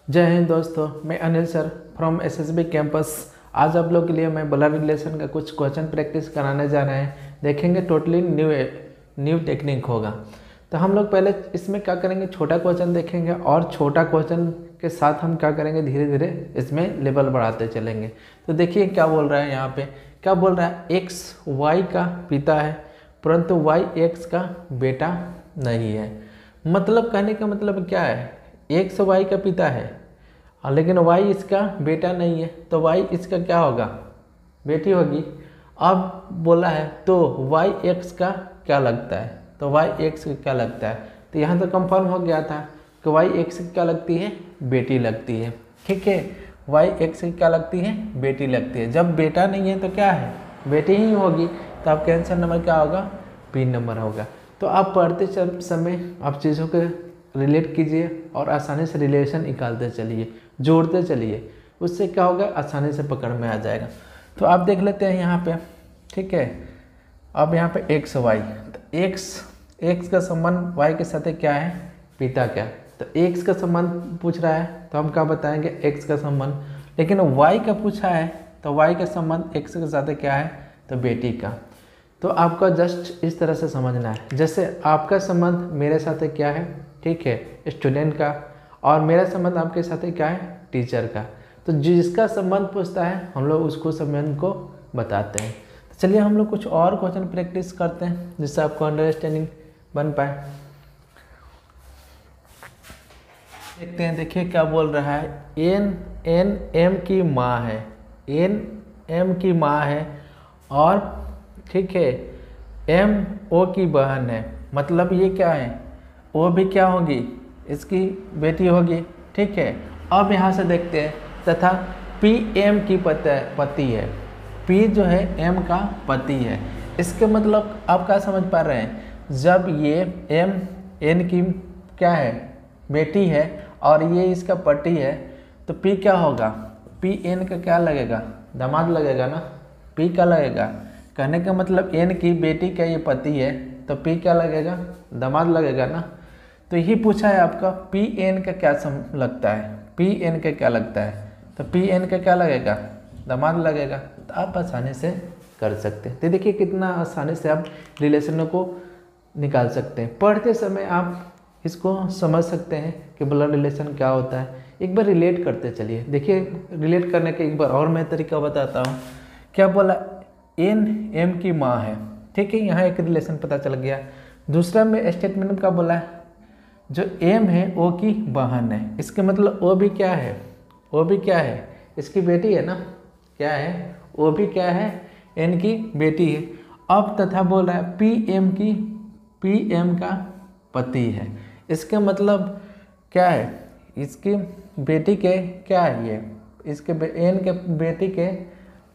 जय हिंद दोस्तों, मैं Anil sir from SSB campus. आज आप लोग के लिए मैं ब्लड रिलेशन का कुछ क्वेश्चन प्रैक्टिस कराने जा रहे हैं। देखेंगे टोटली न्यू टेक्निक होगा। तो हम लोग पहले इसमें क्या करेंगे, छोटा क्वेश्चन देखेंगे और छोटा क्वेश्चन के साथ हम क्या करेंगे, धीरे धीरे इसमें लेवल बढ़ाते चलेंगे। तो देखिए क्या बोल रहा है यहाँ पे, क्या बोल रहा है, एक्स वाई का पिता है परंतु वाई एक्स का बेटा नहीं है। मतलब कहने का मतलब क्या है, एक्स वाई का पिता है लेकिन वाई इसका बेटा नहीं है, तो वाई इसका क्या होगा, बेटी होगी। अब बोला है तो वाई एक्स का क्या लगता है, तो वाई एक्स का क्या लगता है, तो यहाँ तो कंफर्म हो गया था कि वाई एक्स की क्या लगती है, बेटी लगती है। ठीक है, वाई एक्स की क्या लगती है, बेटी लगती है। जब बेटा नहीं है तो क्या है, बेटी ही होगी। तो आपका आंसर नंबर क्या होगा, बी नंबर होगा। तो आप पढ़ते समय आप चीज़ों के रिलेट कीजिए और आसानी से रिलेशन निकालते चलिए, जोड़ते चलिए, उससे क्या होगा, आसानी से पकड़ में आ जाएगा। तो आप देख लेते हैं यहाँ पे, ठीक है। अब यहाँ पे एक्स वाई, तो एक्स का संबंध वाई के साथ क्या है, पिता क्या। तो एक्स का संबंध पूछ रहा है तो हम क्या बताएंगे, एक्स का संबंध। लेकिन वाई का पूछा है तो वाई का संबंध एक्स के साथ क्या है, तो बेटी का। तो आपका जस्ट इस तरह से समझना है, जैसे आपका संबंध मेरे साथ क्या है, ठीक है, स्टूडेंट का, और मेरा संबंध आपके साथ क्या है, टीचर का। तो जिसका संबंध पूछता है हम लोग उसको संबंध को बताते हैं। तो चलिए हम लोग कुछ और क्वेश्चन प्रैक्टिस करते हैं जिससे आपको अंडरस्टैंडिंग बन पाए। देखते हैं, देखिए क्या बोल रहा है, एन एम की माँ है, एन एम की माँ है और ठीक है एम ओ की बहन है। मतलब ये क्या है, वो भी क्या होगी, इसकी बेटी होगी। ठीक है, अब यहाँ से देखते हैं, तथा पी एम की पति है, पी जो है एम का पति है। इसके मतलब आप क्या समझ पा रहे हैं, जब ये एम एन की क्या है, बेटी है और ये इसका पति है, तो पी क्या होगा, पी एन का क्या लगेगा, दामाद लगेगा ना, पी का लगेगा। कहने का मतलब एन की बेटी का ये पति है तो पी क्या लगेगा, दामाद लगेगा ना। तो यही पूछा है आपका, पी एन का क्या लगता है, पी एन का क्या लगता है, तो पी एन का क्या लगेगा, दामाद लगेगा। तो आप आसानी से कर सकते हैं। तो देखिए कितना आसानी से आप रिलेशनों को निकाल सकते हैं। पढ़ते समय आप इसको समझ सकते हैं कि ब्लड रिलेशन क्या होता है। एक बार रिलेट करते चलिए। देखिए रिलेट करने का एक बार और मैं तरीका बताता हूँ। क्या बोला, एन एम की माँ है, ठीक है, यहाँ एक रिलेशन पता चल गया। दूसरा में स्टेटमेंट में क्या बोला है, जो एम है ओ की बहन है। इसके मतलब ओ भी क्या है, ओ भी क्या है, इसकी बेटी है ना, क्या है, ओ भी क्या है, एन की बेटी है। अब तथा बोल रहा है पी एम का पति है। इसका मतलब क्या है, इसकी बेटी के क्या है, ये इसके एन के बेटी के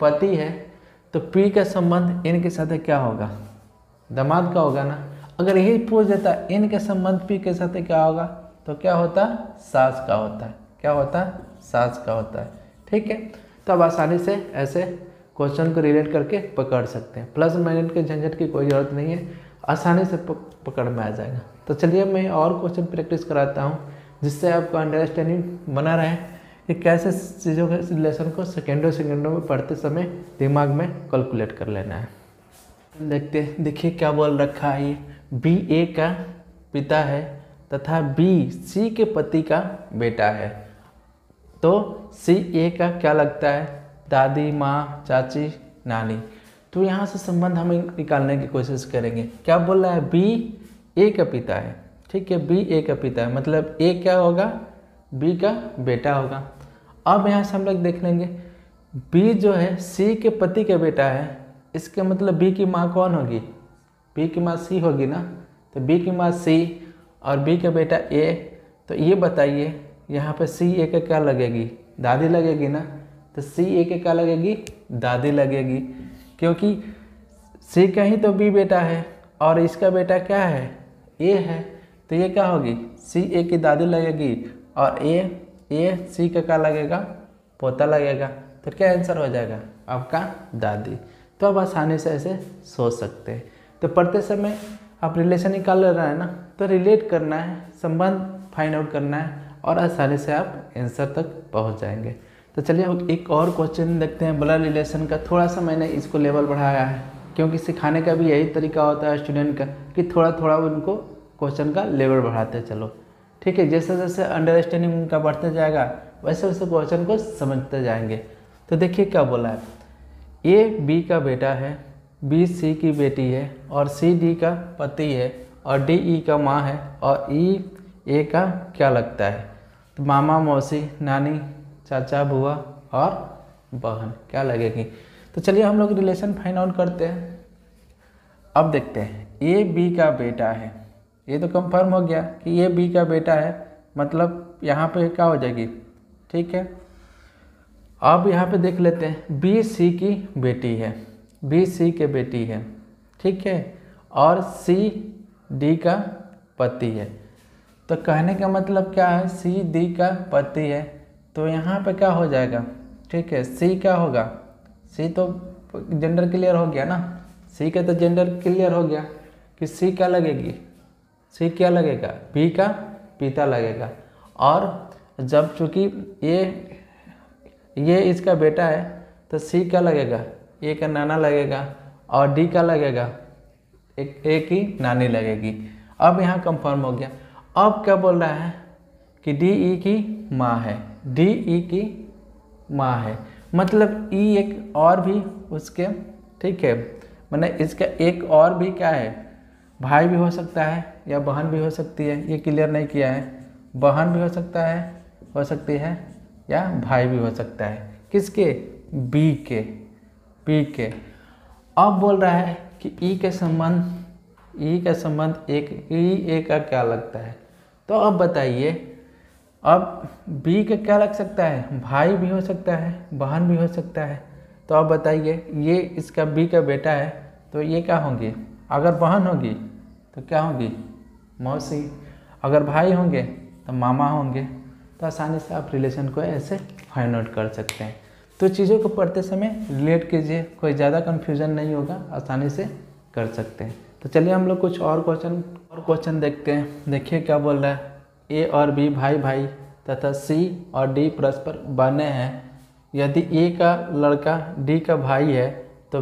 पति है। तो पी का संबंध एन के साथ क्या होगा, दामाद का होगा ना। अगर यही पूछ देता एन के संबंध पी के साथ क्या होगा, तो क्या होता, सास का होता है। क्या होता, सास का होता है। ठीक है, तो अब आसानी से ऐसे क्वेश्चन को रिलेट करके पकड़ सकते हैं। प्लस माइनस के झंझट की कोई ज़रूरत नहीं है, आसानी से पकड़ में आ जाएगा। तो चलिए मैं और क्वेश्चन प्रैक्टिस कराता हूँ जिससे आपको अंडरस्टैंडिंग बना रहे कि कैसे चीज़ों के रिलेशन को सेकेंडों में पढ़ते समय दिमाग में कैलकुलेट कर लेना है। देखते, देखिए क्या बोल रखा है, ये बी ए का पिता है तथा बी सी के पति का बेटा है। तो सी ए का क्या लगता है, दादी, माँ, चाची, नानी। तो यहाँ से संबंध हमें निकालने की कोशिश करेंगे। क्या बोल रहा है, बी ए का पिता है, ठीक है, बी ए का पिता है, मतलब ए क्या होगा, बी का बेटा होगा। अब यहाँ से हम लोग देख लेंगे, बी जो है सी के पति का बेटा है, इसके मतलब बी की माँ कौन होगी, बी की माँ सी होगी ना। तो बी की माँ सी और बी का बेटा ए। तो ये बताइए यहाँ पे सी ए का क्या लगेगी, दादी लगेगी ना। तो सी ए के क्या लगेगी, दादी लगेगी, क्योंकि सी का ही तो बी बेटा है और इसका बेटा क्या है, ए है। तो ये क्या होगी, सी ए की दादी लगेगी और ए सी का क्या लगेगा, पोता लगेगा। तो क्या आंसर हो जाएगा आपका, दादी। तो आप आसानी से ऐसे सोच सकते हैं। तो पढ़ते समय आप रिलेशन निकाल रहे हैं ना, तो रिलेट करना है, संबंध फाइंड आउट करना है, और आसानी से आप आंसर तक पहुंच जाएंगे। तो चलिए हम एक और क्वेश्चन देखते हैं ब्लड रिलेशन का। थोड़ा सा मैंने इसको लेवल बढ़ाया है क्योंकि सिखाने का भी यही तरीका होता है स्टूडेंट का कि थोड़ा थोड़ा उनको क्वेश्चन का लेवल बढ़ाते चलो, ठीक है। जैसे जैसे अंडरस्टैंडिंग उनका बढ़ते जाएगा वैसे वैसे क्वेश्चन को समझते जाएंगे। तो देखिए क्या बोला है, ए बी का बेटा है, बी सी की बेटी है और सी डी का पति है और डी ई का माँ है और ई ए का क्या लगता है। तो मामा मौसी नानी चाचा बुआ और बहन क्या लगेगी। तो चलिए हम लोग रिलेशन फाइंड आउट करते हैं। अब देखते हैं ए बी का बेटा है, ये तो कंफर्म हो गया कि ये बी का बेटा है, मतलब यहाँ पे क्या हो जाएगी, ठीक है। अब यहाँ पे देख लेते हैं बी सी की बेटी है, बी सी के बेटी है, ठीक है, और सी डी का पति है। तो कहने का मतलब क्या है, सी डी का पति है तो यहाँ पे क्या हो जाएगा, ठीक है। सी क्या होगा, सी तो जेंडर क्लियर हो गया ना, सी का तो जेंडर क्लियर हो गया कि सी क्या लगेगी, सी क्या लगेगा, बी का पिता लगेगा। और जब चूँकि ये इसका बेटा है तो सी क्या लगेगा, ए का नाना लगेगा और डी का लगेगा, ए की नानी लगेगी। अब यहाँ कंफर्म हो गया। अब क्या बोल रहा है कि डी ई की माँ है, डी ई की माँ है, मतलब ई एक और भी उसके, ठीक है, मैंने इसका एक और भी क्या है, भाई भी हो सकता है या बहन भी हो सकती है, ये क्लियर नहीं किया है। बहन भी हो सकता है, हो सकती है, या भाई भी हो सकता है, किसके, बी के, बी के। अब बोल रहा है कि ई के संबंध, ई का संबंध एक, ई ए का क्या लगता है। तो अब बताइए, अब बी का क्या लग सकता है, भाई भी हो सकता है, बहन भी हो सकता है। तो अब बताइए, ये इसका बी का बेटा है तो ये क्या होंगी, अगर बहन होगी तो क्या होगी, मौसी, अगर भाई होंगे तो मामा होंगे। तो आसानी से आप रिलेशन को ऐसे फाइंड आउट कर सकते हैं। तो चीज़ों को पढ़ते समय रिलेट कीजिए, कोई ज़्यादा कन्फ्यूज़न नहीं होगा, आसानी से कर सकते हैं। तो चलिए हम लोग कुछ और क्वेश्चन देखते हैं। देखिए क्या बोल रहा है, ए और बी भाई भाई तथा सी और डी परस्पर बने हैं। यदि ए का लड़का डी का भाई है तो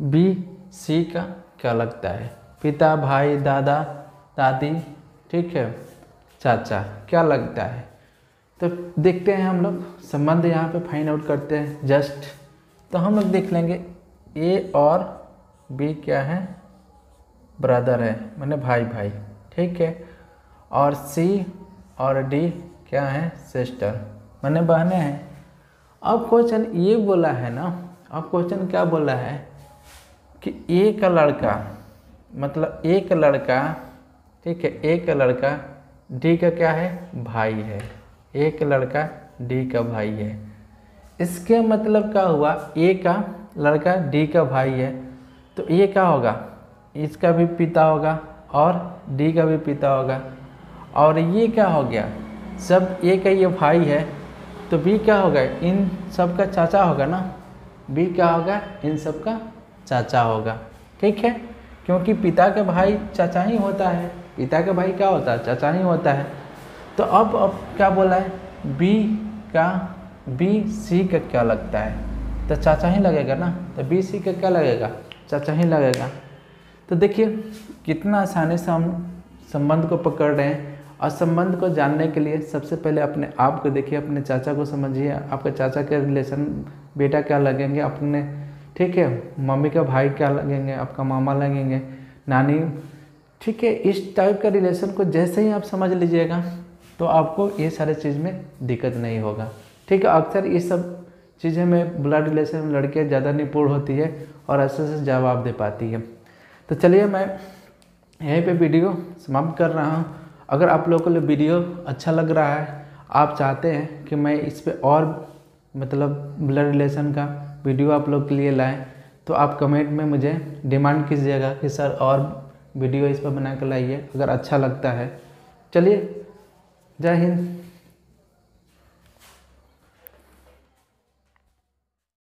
बी सी का क्या लगता है, पिता भाई दादा दादी, ठीक है, चाचा क्या लगता है। तो देखते हैं हम लोग संबंध यहाँ पे फाइंड आउट करते हैं जस्ट। तो हम लोग देख लेंगे ए और बी क्या है, ब्रदर है, मैंने भाई भाई, ठीक है, और सी और डी क्या है, सिस्टर, मैंने बहनें हैं। अब क्वेश्चन ये बोला है ना, अब क्वेश्चन क्या बोला है कि ए का लड़का, मतलब एक लड़का, ठीक है, एक लड़का डी का क्या है, भाई है, एक लड़का डी का भाई है। इसके मतलब क्या हुआ, ए का लड़का डी का भाई है तो ये क्या होगा, इसका भी पिता होगा और डी का भी पिता होगा। और ये क्या हो गया, जब ए का ये भाई है तो बी क्या होगा, इन सब का चाचा होगा ना, बी क्या होगा, इन सब का चाचा होगा, ठीक है, क्योंकि पिता का भाई चाचा ही होता है, पिता का भाई क्या होता है, चाचा ही होता है। तो अब क्या बोला है, बी सी का क्या लगता है, तो चाचा ही लगेगा ना, तो बी सी का क्या लगेगा, चाचा ही लगेगा। तो देखिए कितना आसानी से हम संबंध को पकड़ रहे हैं। और संबंध को जानने के लिए सबसे पहले अपने आप को देखिए, अपने चाचा को समझिए, आपके चाचा के रिलेशन बेटा क्या लगेंगे अपने, ठीक है, मम्मी का भाई क्या लगेंगे, आपका मामा लगेंगे, नानी, ठीक है। इस टाइप का रिलेशन को जैसे ही आप समझ लीजिएगा तो आपको ये सारे चीज़ में दिक्कत नहीं होगा, ठीक है। अक्सर ये सब चीज़ें में ब्लड रिलेशन में लड़कियाँ ज़्यादा निपुण होती है और अच्छे से जवाब दे पाती है। तो चलिए मैं यहीं पे वीडियो समाप्त कर रहा हूँ। अगर आप लोगों को वीडियो अच्छा लग रहा है, आप चाहते हैं कि मैं इस पे और मतलब ब्लड रिलेशन का वीडियो आप लोग के लिए लाएं, तो आप कमेंट में मुझे डिमांड कीजिएगा कि सर और वीडियो इस पर बना कर लाइए, अगर अच्छा लगता है। चलिए, जय हिंद।